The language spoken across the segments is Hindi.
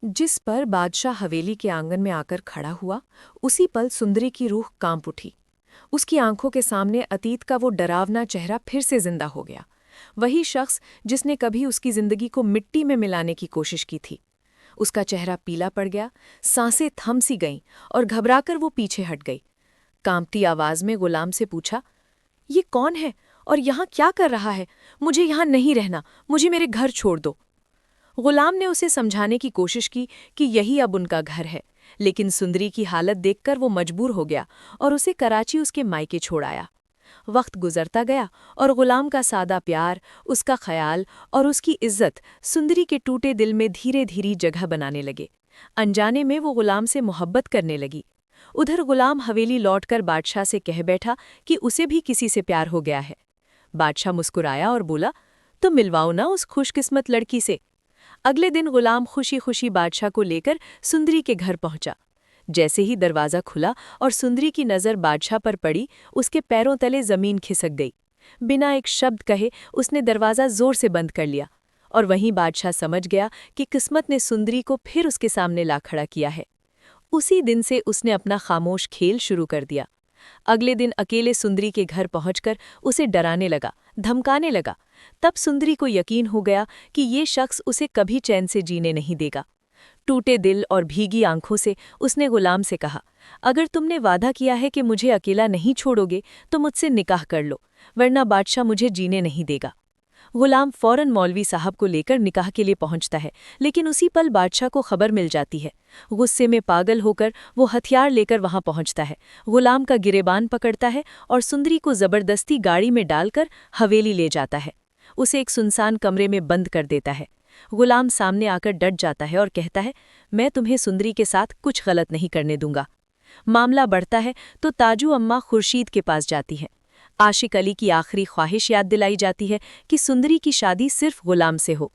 जिस पर बादशाह हवेली के आंगन में आकर खड़ा हुआ, उसी पल सुंदरी की रूह कांप उठी। उसकी आंखों के सामने अतीत का वो डरावना चेहरा फिर से जिंदा हो गया। वही शख्स जिसने कभी उसकी जिंदगी को मिट्टी में मिलाने की कोशिश की थी। उसका चेहरा पीला पड़ गया, सांसें थम सी गईं और घबराकर वो पीछे हट गई। कांपती आवाज में गुलाम से पूछा, ये कौन है और यहाँ क्या कर रहा है? मुझे यहाँ नहीं रहना, मुझे मेरे घर छोड़ दो। गुलाम ने उसे समझाने की कोशिश की कि यही अब उनका घर है, लेकिन सुंदरी की हालत देखकर वो मजबूर हो गया और उसे कराची उसके मायके छोड़ आया। वक्त गुजरता गया और गुलाम का सादा प्यार, उसका ख्याल और उसकी इज्जत सुंदरी के टूटे दिल में धीरे धीरे जगह बनाने लगे। अनजाने में वो गुलाम से मोहब्बत करने लगी। उधर गुलाम हवेली लौटकर बादशाह से कह बैठा कि उसे भी किसी से प्यार हो गया है। बादशाह मुस्कुराया और बोला, तो मिलवाओ ना उस खुशकिस्मत लड़की से। अगले दिन गुलाम खुशी खुशी बादशाह को लेकर सुंदरी के घर पहुंचा। जैसे ही दरवाज़ा खुला और सुंदरी की नज़र बादशाह पर पड़ी, उसके पैरों तले ज़मीन खिसक गई। बिना एक शब्द कहे उसने दरवाज़ा ज़ोर से बंद कर लिया। और वहीं बादशाह समझ गया कि किस्मत ने सुंदरी को फिर उसके सामने ला खड़ा किया है। उसी दिन से उसने अपना खामोश खेल शुरू कर दिया। अगले दिन अकेले सुंदरी के घर पहुंचकर उसे डराने लगा, धमकाने लगा। तब सुंदरी को यकीन हो गया कि ये शख्स उसे कभी चैन से जीने नहीं देगा। टूटे दिल और भीगी आंखों से उसने गुलाम से कहा, अगर तुमने वादा किया है कि मुझे अकेला नहीं छोड़ोगे तो मुझसे निकाह कर लो, वरना बादशाह मुझे जीने नहीं देगा। गुलाम फौरन मौलवी साहब को लेकर निकाह के लिए पहुंचता है, लेकिन उसी पल बादशाह को खबर मिल जाती है। गुस्से में पागल होकर वो हथियार लेकर वहां पहुंचता है, गुलाम का गिरेबान पकड़ता है और सुंदरी को जबरदस्ती गाड़ी में डालकर हवेली ले जाता है। उसे एक सुनसान कमरे में बंद कर देता है। गुलाम सामने आकर डट जाता है और कहता है, मैं तुम्हें सुंदरी के साथ कुछ गलत नहीं करने दूंगा। मामला बढ़ता है तो ताजू अम्मा खुर्शीद के पास जाती है। आशिक अली की आखिरी ख्वाहिश याद दिलाई जाती है कि सुंदरी की शादी सिर्फ गुलाम से हो।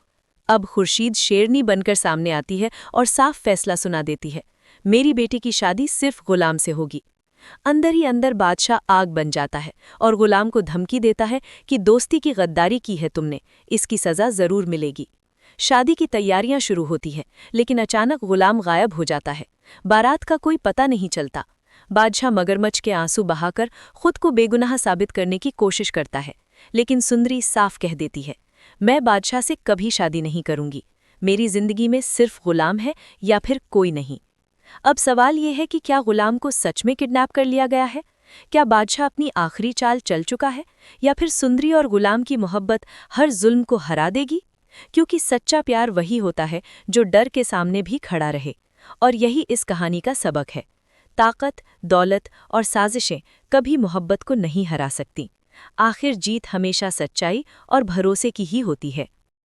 अब खुर्शीद शेरनी बनकर सामने आती है और साफ फैसला सुना देती है, मेरी बेटी की शादी सिर्फ गुलाम से होगी। अंदर ही अंदर बादशाह आग बन जाता है और गुलाम को धमकी देता है कि दोस्ती की गद्दारी की है तुमने, इसकी सज़ा ज़रूर मिलेगी। शादी की तैयारियां शुरू होती हैं, लेकिन अचानक गुलाम गायब हो जाता है। बारात का कोई पता नहीं चलता। बादशाह मगरमच्छ के आंसू बहाकर खुद को बेगुनाह साबित करने की कोशिश करता है, लेकिन सुंदरी साफ कह देती है, मैं बादशाह से कभी शादी नहीं करूंगी। मेरी जिंदगी में सिर्फ गुलाम है या फिर कोई नहीं। अब सवाल ये है कि क्या गुलाम को सच में किडनैप कर लिया गया है? क्या बादशाह अपनी आखिरी चाल चल चुका है, या फिर सुंदरी और गुलाम की मोहब्बत हर जुल्म को हरा देगी? क्योंकि सच्चा प्यार वही होता है जो डर के सामने भी खड़ा रहे। और यही इस कहानी का सबक है। ताकत, दौलत और साजिशें कभी मोहब्बत को नहीं हरा सकती। आखिर जीत हमेशा सच्चाई और भरोसे की ही होती है।